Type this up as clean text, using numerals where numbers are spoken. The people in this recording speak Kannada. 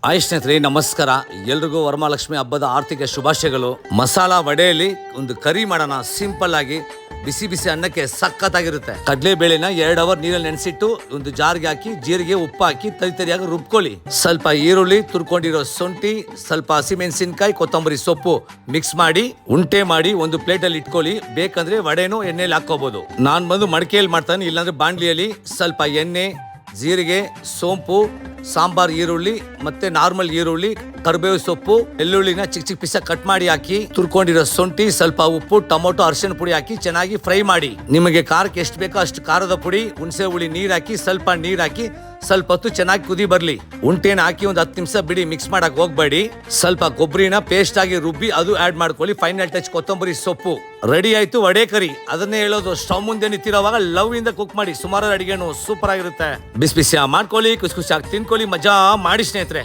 ಹಾಯ್ ಸ್ನೇಹಿತರೆ, ನಮಸ್ಕಾರ. ಎಲ್ರಿಗೂ ವರಮಹಾಲಕ್ಷ್ಮಿ ಹಬ್ಬದ ಆರ್ಥಿಕ ಶುಭಾಶಯಗಳು. ಮಸಾಲಾ ವಡೆಯಲ್ಲಿ ಒಂದು ಕರಿ ಮಾಡೋಣ. ಸಿಂಪಲ್ ಆಗಿ ಬಿಸಿ ಬಿಸಿ ಅನ್ನಕ್ಕೆ ಸಖತ್ತಾಗಿರುತ್ತೆ. ಕಡಲೆ ಬೇಳೆನ 2 ಅವರ್ ನೀರಲ್ಲಿ ನೆನೆಸಿಟ್ಟು ಒಂದು ಜಾರ್ಗೆ ಹಾಕಿ ಜೀರಿಗೆ ಉಪ್ಪು ಹಾಕಿ ತರಿಯಾಗಿ ರುಬ್ಕೊಳ್ಳಿ. ಸ್ವಲ್ಪ ಈರುಳ್ಳಿ, ತುರ್ಕೊಂಡಿರೋ ಶುಂಠಿ, ಸ್ವಲ್ಪ ಹಸಿಮೆಣಸಿನಕಾಯಿ, ಕೊತ್ತಂಬರಿ ಸೊಪ್ಪು ಮಿಕ್ಸ್ ಮಾಡಿ ಉಂಟೆ ಮಾಡಿ ಒಂದು ಪ್ಲೇಟ್ ಅಲ್ಲಿ ಇಟ್ಕೊಳ್ಳಿ. ಬೇಕಂದ್ರೆ ವಡೆನೂ ಎಣ್ಣೆಲಿ ಹಾಕೋಬಹುದು. ನಾನ್ ಬಂದು ಮಡಿಕೆಯಲ್ಲಿ ಮಾಡ್ತಾನೆ, ಇಲ್ಲಾಂದ್ರೆ ಬಾಂಡ್ಲಿಯಲ್ಲಿ ಸ್ವಲ್ಪ ಎಣ್ಣೆ, ಜೀರಿಗೆ, ಸೋಂಪು, ಸಾಂಬಾರ್ ಈರುಳ್ಳಿ ಮತ್ತೆ ನಾರ್ಮಲ್ ಈರುಳ್ಳಿ, ಕರಿಬೇವು ಸೊಪ್ಪು, ಬೆಳ್ಳುಳ್ಳಿನ ಚಿಕ್ಕ ಚಿಕ್ಕ ಪೀಸ ಕಟ್ ಮಾಡಿ ಹಾಕಿ, ತುರ್ಕೊಂಡಿರೋ ಶುಂಠಿ, ಸ್ವಲ್ಪ ಉಪ್ಪು, ಟೊಮೊಟೊ, ಅರಿಶಿನ ಪುಡಿ ಹಾಕಿ ಚೆನ್ನಾಗಿ ಫ್ರೈ ಮಾಡಿ. ನಿಮಗೆ ಖಾರಕ್ಕೆ ಎಷ್ಟು ಬೇಕೋ ಅಷ್ಟು ಖಾರದ ಪುಡಿ, ಹುಣಸೆ ಹುಳಿ ನೀರ್ ಹಾಕಿ, ಸ್ವಲ್ಪ ನೀರ್ ಹಾಕಿ ಸ್ವಲ್ಪ ಹೊತ್ತು ಚೆನ್ನಾಗಿ ಕುದಿ ಬರ್ಲಿ. ಉಂಟೆನ ಹಾಕಿ ಒಂದು 10 ನಿಮಿಷ ಬಿಡಿ. ಮಿಕ್ಸ್ ಮಾಡಕ್ ಹೋಗ್ಬೇಡಿ. ಸ್ವಲ್ಪ ಕೊಬ್ಬರಿನ ಪೇಸ್ಟ್ ಆಗಿ ರುಬ್ಬಿ ಅದು ಆಡ್ ಮಾಡ್ಕೊಳ್ಳಿ. ಫೈನಲ್ ಟಚ್ ಕೊತ್ತಂಬರಿ ಸೊಪ್ಪು. ರೆಡಿ ಆಯ್ತು ವಡೆ ಕರಿ. ಅದನ್ನೇ ಹೇಳೋದು, ಸ್ಟವ್ ಮುಂದೆ ನಿಂತಿರೋವಾಗ ಲವ್ ಇಂದ ಕುಕ್ ಮಾಡಿ. ಸುಮಾರು ಅಡಿಗೆನು ಸೂಪರ್ ಆಗಿರುತ್ತೆ. ಬಿಸಿ ಬಿಸಿ ಮಾಡ್ಕೊಳ್ಳಿ, ಖುಷಿ ಖುಷಿಯಾಗಿ ತಿನ್ಕೊಳ್ಳಿ, ಮಜಾ ಮಾಡಿ ಸ್ನೇಹಿತರೆ.